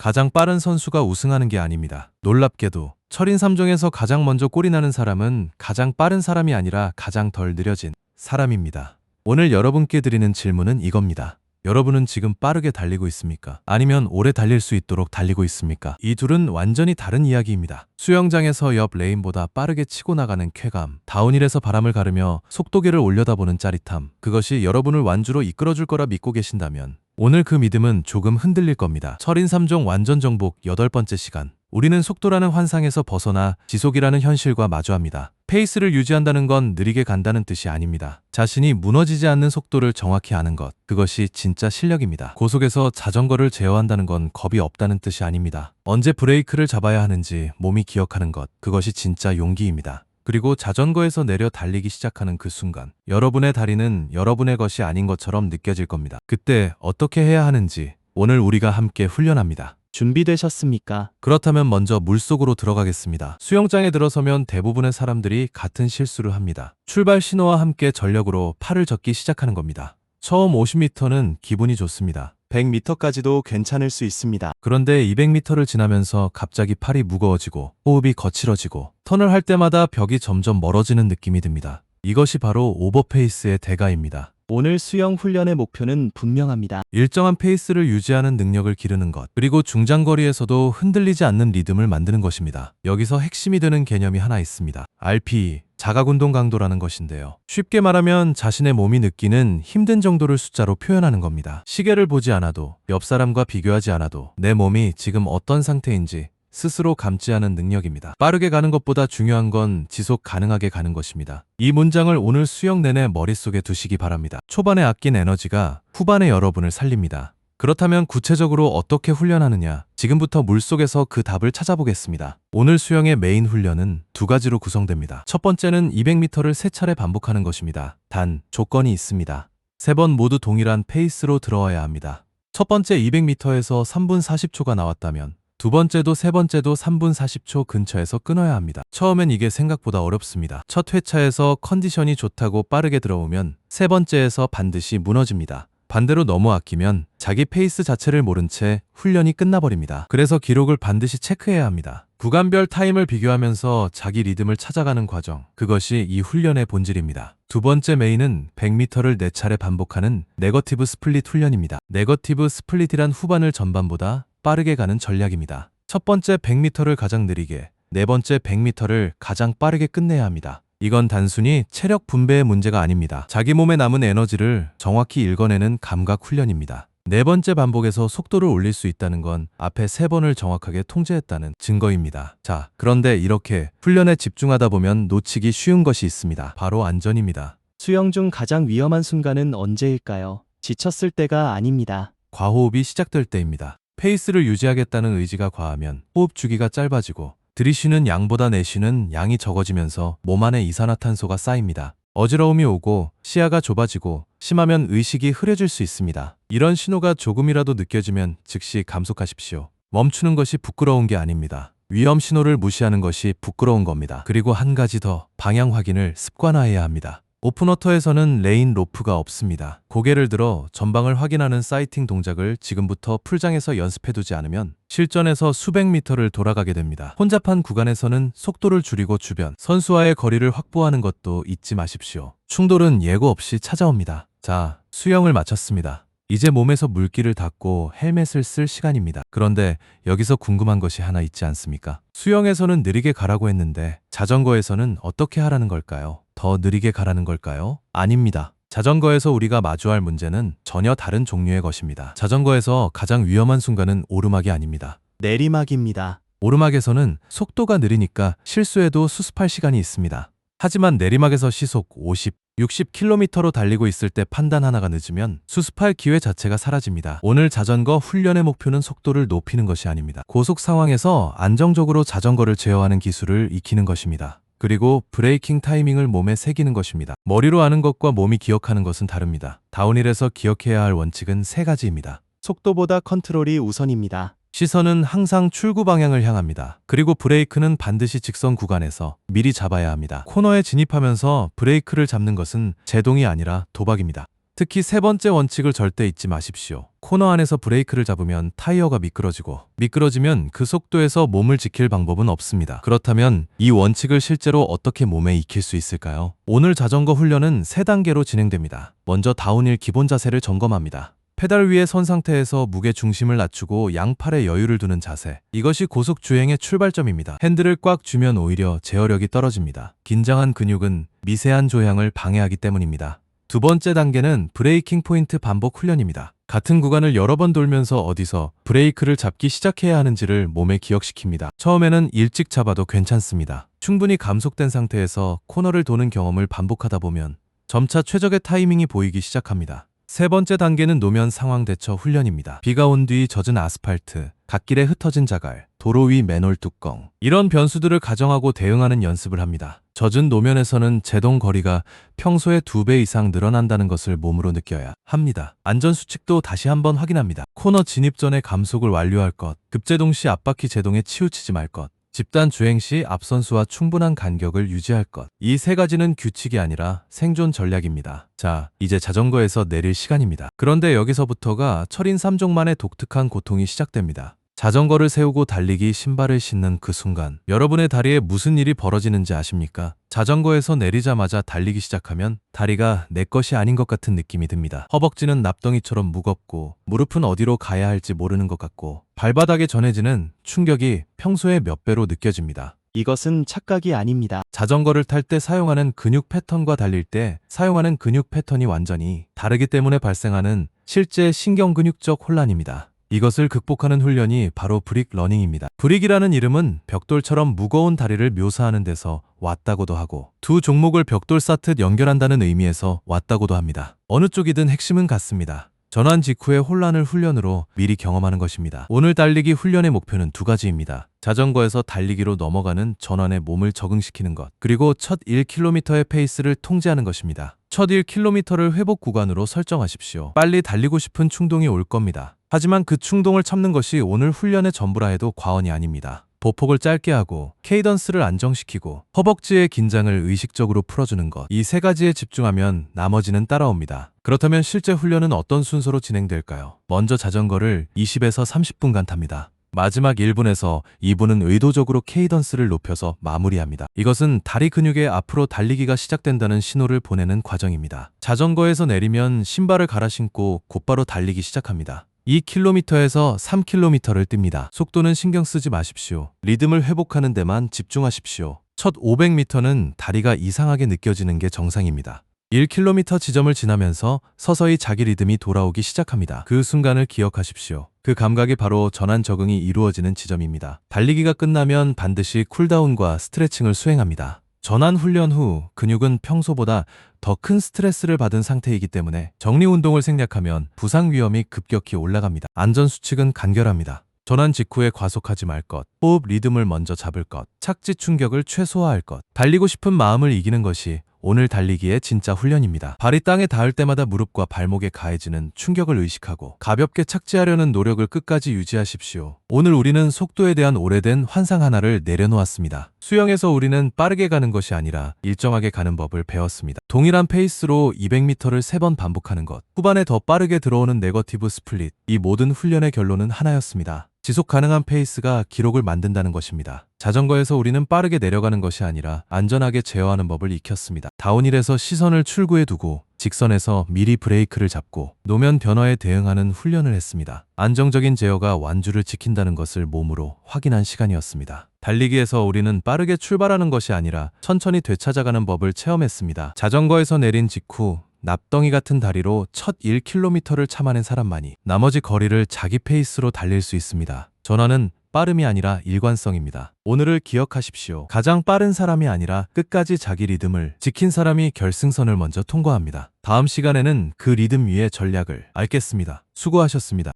가장 빠른 선수가 우승하는 게 아닙니다. 놀랍게도 철인 3종에서 가장 먼저 골이 나는 사람은 가장 빠른 사람이 아니라 가장 덜 느려진 사람입니다. 오늘 여러분께 드리는 질문은 이겁니다. 여러분은 지금 빠르게 달리고 있습니까? 아니면 오래 달릴 수 있도록 달리고 있습니까? 이 둘은 완전히 다른 이야기입니다. 수영장에서 옆 레인보다 빠르게 치고 나가는 쾌감, 다운힐에서 바람을 가르며 속도계를 올려다보는 짜릿함, 그것이 여러분을 완주로 이끌어줄 거라 믿고 계신다면 오늘 그 믿음은 조금 흔들릴 겁니다. 철인 3종 완전 정복 8번째 시간. 우리는 속도라는 환상에서 벗어나 지속이라는 현실과 마주합니다. 페이스를 유지한다는 건 느리게 간다는 뜻이 아닙니다. 자신이 무너지지 않는 속도를 정확히 아는 것, 그것이 진짜 실력입니다. 고속에서 자전거를 제어한다는 건 겁이 없다는 뜻이 아닙니다. 언제 브레이크를 잡아야 하는지 몸이 기억하는 것, 그것이 진짜 용기입니다. 그리고 자전거에서 내려 달리기 시작하는 그 순간, 여러분의 다리는 여러분의 것이 아닌 것처럼 느껴질 겁니다. 그때 어떻게 해야 하는지 오늘 우리가 함께 훈련합니다. 준비되셨습니까? 그렇다면 먼저 물속으로 들어가겠습니다. 수영장에 들어서면 대부분의 사람들이 같은 실수를 합니다. 출발 신호와 함께 전력으로 팔을 젓기 시작하는 겁니다. 처음 50m는 기분이 좋습니다. 100m까지도 괜찮을 수 있습니다. 그런데 200m를 지나면서 갑자기 팔이 무거워지고 호흡이 거칠어지고 턴을 할 때마다 벽이 점점 멀어지는 느낌이 듭니다. 이것이 바로 오버페이스의 대가입니다. 오늘 수영 훈련의 목표는 분명합니다. 일정한 페이스를 유지하는 능력을 기르는 것, 그리고 중장거리에서도 흔들리지 않는 리듬을 만드는 것입니다. 여기서 핵심이 되는 개념이 하나 있습니다. RPE, 자가운동 강도라는 것인데요. 쉽게 말하면 자신의 몸이 느끼는 힘든 정도를 숫자로 표현하는 겁니다. 시계를 보지 않아도, 옆 사람과 비교하지 않아도 내 몸이 지금 어떤 상태인지 스스로 감지 하는 능력입니다. 빠르게 가는 것보다 중요한 건 지속 가능하게 가는 것입니다. 이 문장을 오늘 수영 내내 머릿속에 두시기 바랍니다. 초반에 아낀 에너지가 후반에 여러분을 살립니다. 그렇다면 구체적으로 어떻게 훈련하느냐? 지금부터 물속에서 그 답을 찾아보겠습니다. 오늘 수영의 메인 훈련은 두 가지로 구성됩니다. 첫 번째는 200m를 3차례 반복하는 것입니다. 단, 조건이 있습니다. 3번 모두 동일한 페이스로 들어와야 합니다. 첫 번째 200m에서 3분 40초가 나왔다면 두 번째도 세 번째도 3분 40초 근처에서 끊어야 합니다. 처음엔 이게 생각보다 어렵습니다. 첫 회차에서 컨디션이 좋다고 빠르게 들어오면 세 번째에서 반드시 무너집니다. 반대로 너무 아끼면 자기 페이스 자체를 모른 채 훈련이 끝나버립니다. 그래서 기록을 반드시 체크해야 합니다. 구간별 타임을 비교하면서 자기 리듬을 찾아가는 과정, 그것이 이 훈련의 본질입니다. 두 번째 메인은 100m를 4차례 반복하는 네거티브 스플릿 훈련입니다. 네거티브 스플릿이란 후반을 전반보다 빠르게 가는 전략입니다. 첫 번째 100m를 가장 느리게, 네 번째 100m를 가장 빠르게 끝내야 합니다. 이건 단순히 체력 분배의 문제가 아닙니다. 자기 몸에 남은 에너지를 정확히 읽어내는 감각 훈련입니다. 네 번째 반복에서 속도를 올릴 수 있다는 건 앞에 3번을 정확하게 통제했다는 증거입니다. 자, 그런데 이렇게 훈련에 집중하다 보면 놓치기 쉬운 것이 있습니다. 바로 안전입니다. 수영 중 가장 위험한 순간은 언제일까요? 지쳤을 때가 아닙니다. 과호흡이 시작될 때입니다. 페이스를 유지하겠다는 의지가 과하면 호흡 주기가 짧아지고 들이쉬는 양보다 내쉬는 양이 적어지면서 몸 안에 이산화탄소가 쌓입니다. 어지러움이 오고 시야가 좁아지고 심하면 의식이 흐려질 수 있습니다. 이런 신호가 조금이라도 느껴지면 즉시 감속하십시오. 멈추는 것이 부끄러운 게 아닙니다. 위험 신호를 무시하는 것이 부끄러운 겁니다. 그리고 한 가지 더, 방향 확인을 습관화해야 합니다. 오픈워터에서는 레인 로프가 없습니다. 고개를 들어 전방을 확인하는 사이팅 동작을 지금부터 풀장에서 연습해두지 않으면 실전에서 수백 미터를 돌아가게 됩니다. 혼잡한 구간에서는 속도를 줄이고 주변, 선수와의 거리를 확보하는 것도 잊지 마십시오. 충돌은 예고 없이 찾아옵니다. 자, 수영을 마쳤습니다. 이제 몸에서 물기를 닦고 헬멧을 쓸 시간입니다. 그런데 여기서 궁금한 것이 하나 있지 않습니까? 수영에서는 느리게 가라고 했는데 자전거에서는 어떻게 하라는 걸까요? 더 느리게 가라는 걸까요? 아닙니다. 자전거에서 우리가 마주할 문제는 전혀 다른 종류의 것입니다. 자전거에서 가장 위험한 순간은 오르막이 아닙니다. 내리막입니다. 오르막에서는 속도가 느리니까 실수해도 수습할 시간이 있습니다. 하지만 내리막에서 시속 50, 60km로 달리고 있을 때 판단 하나가 늦으면 수습할 기회 자체가 사라집니다. 오늘 자전거 훈련의 목표는 속도를 높이는 것이 아닙니다. 고속 상황에서 안정적으로 자전거를 제어하는 기술을 익히는 것입니다. 그리고 브레이킹 타이밍을 몸에 새기는 것입니다. 머리로 아는 것과 몸이 기억하는 것은 다릅니다. 다운힐에서 기억해야 할 원칙은 3가지입니다. 속도보다 컨트롤이 우선입니다. 시선은 항상 출구 방향을 향합니다. 그리고 브레이크는 반드시 직선 구간에서 미리 잡아야 합니다. 코너에 진입하면서 브레이크를 잡는 것은 제동이 아니라 도박입니다. 특히 세 번째 원칙을 절대 잊지 마십시오. 코너 안에서 브레이크를 잡으면 타이어가 미끄러지면 그 속도에서 몸을 지킬 방법은 없습니다. 그렇다면 이 원칙을 실제로 어떻게 몸에 익힐 수 있을까요? 오늘 자전거 훈련은 3단계로 진행됩니다. 먼저 다운힐 기본 자세를 점검합니다. 페달 위에 선 상태에서 무게 중심을 낮추고 양팔에 여유를 두는 자세. 이것이 고속 주행의 출발점입니다. 핸들을 꽉 쥐면 오히려 제어력이 떨어집니다. 긴장한 근육은 미세한 조향을 방해하기 때문입니다. 두 번째 단계는 브레이킹 포인트 반복 훈련입니다. 같은 구간을 여러 번 돌면서 어디서 브레이크를 잡기 시작해야 하는지를 몸에 기억시킵니다. 처음에는 일찍 잡아도 괜찮습니다. 충분히 감속된 상태에서 코너를 도는 경험을 반복하다 보면 점차 최적의 타이밍이 보이기 시작합니다. 세 번째 단계는 노면 상황 대처 훈련입니다. 비가 온 뒤 젖은 아스팔트, 갓길에 흩어진 자갈, 도로 위 맨홀 뚜껑, 이런 변수들을 가정하고 대응하는 연습을 합니다. 젖은 노면에서는 제동 거리가 평소의 2배 이상 늘어난다는 것을 몸으로 느껴야 합니다. 안전수칙도 다시 한번 확인합니다. 코너 진입 전에 감속을 완료할 것, 급제동 시 앞바퀴 제동에 치우치지 말 것, 집단 주행 시 앞선수와 충분한 간격을 유지할 것. 이 3가지는 규칙이 아니라 생존 전략입니다. 자, 이제 자전거에서 내릴 시간입니다. 그런데 여기서부터가 철인 3종만의 독특한 고통이 시작됩니다. 자전거를 세우고 달리기 신발을 신는 그 순간, 여러분의 다리에 무슨 일이 벌어지는지 아십니까? 자전거에서 내리자마자 달리기 시작하면 다리가 내 것이 아닌 것 같은 느낌이 듭니다. 허벅지는 납덩이처럼 무겁고 무릎은 어디로 가야 할지 모르는 것 같고 발바닥에 전해지는 충격이 평소의 몇 배로 느껴집니다. 이것은 착각이 아닙니다. 자전거를 탈 때 사용하는 근육 패턴과 달릴 때 사용하는 근육 패턴이 완전히 다르기 때문에 발생하는 실제 신경근육적 혼란입니다. 이것을 극복하는 훈련이 바로 브릭 러닝입니다. 브릭이라는 이름은 벽돌처럼 무거운 다리를 묘사하는 데서 왔다고도 하고 두 종목을 벽돌 쌓듯 연결한다는 의미에서 왔다고도 합니다. 어느 쪽이든 핵심은 같습니다. 전환 직후의 혼란을 훈련으로 미리 경험하는 것입니다. 오늘 달리기 훈련의 목표는 2가지입니다. 자전거에서 달리기로 넘어가는 전환에 몸을 적응시키는 것, 그리고 첫 1km의 페이스를 통제하는 것입니다. 첫 1km를 회복 구간으로 설정하십시오. 빨리 달리고 싶은 충동이 올 겁니다. 하지만 그 충동을 참는 것이 오늘 훈련의 전부라 해도 과언이 아닙니다. 보폭을 짧게 하고 케이던스를 안정시키고 허벅지의 긴장을 의식적으로 풀어주는 것, 이 3가지에 집중하면 나머지는 따라옵니다. 그렇다면 실제 훈련은 어떤 순서로 진행될까요? 먼저 자전거를 20에서 30분간 탑니다. 마지막 1분에서 2분은 의도적으로 케이던스를 높여서 마무리합니다. 이것은 다리 근육의 앞으로 달리기가 시작된다는 신호를 보내는 과정입니다. 자전거에서 내리면 신발을 갈아 신고 곧바로 달리기 시작합니다. 2km에서 3km를 뜁니다. 속도는 신경 쓰지 마십시오. 리듬을 회복하는 데만 집중하십시오. 첫 500m는 다리가 이상하게 느껴지는 게 정상입니다. 1km 지점을 지나면서 서서히 자기 리듬이 돌아오기 시작합니다. 그 순간을 기억하십시오. 그 감각이 바로 전환 적응이 이루어지는 지점입니다. 달리기가 끝나면 반드시 쿨다운과 스트레칭을 수행합니다. 전환 훈련 후 근육은 평소보다 더 큰 스트레스를 받은 상태이기 때문에 정리 운동을 생략하면 부상 위험이 급격히 올라갑니다. 안전 수칙은 간결합니다. 전환 직후에 과속하지 말 것, 호흡 리듬을 먼저 잡을 것, 착지 충격을 최소화할 것, 달리고 싶은 마음을 이기는 것이 오늘 달리기의 진짜 훈련입니다. 발이 땅에 닿을 때마다 무릎과 발목에 가해지는 충격을 의식하고 가볍게 착지하려는 노력을 끝까지 유지하십시오. 오늘 우리는 속도에 대한 오래된 환상 하나를 내려놓았습니다. 수영에서 우리는 빠르게 가는 것이 아니라 일정하게 가는 법을 배웠습니다. 동일한 페이스로 200m를 3번 반복하는 것, 후반에 더 빠르게 들어오는 네거티브 스플릿, 이 모든 훈련의 결론은 하나였습니다. 지속 가능한 페이스가 기록을 만든다는 것입니다. 자전거에서 우리는 빠르게 내려가는 것이 아니라 안전하게 제어하는 법을 익혔습니다. 다운힐에서 시선을 출구에 두고 직선에서 미리 브레이크를 잡고 노면 변화에 대응하는 훈련을 했습니다. 안정적인 제어가 완주를 지킨다는 것을 몸으로 확인한 시간이었습니다. 달리기에서 우리는 빠르게 출발하는 것이 아니라 천천히 되찾아가는 법을 체험했습니다. 자전거에서 내린 직후 납덩이 같은 다리로 첫 1km를 참아낸 사람만이 나머지 거리를 자기 페이스로 달릴 수 있습니다. 전환은 빠름이 아니라 일관성입니다. 오늘을 기억하십시오. 가장 빠른 사람이 아니라 끝까지 자기 리듬을 지킨 사람이 결승선을 먼저 통과합니다. 다음 시간에는 그 리듬 위의 전략을 알겠습니다. 수고하셨습니다.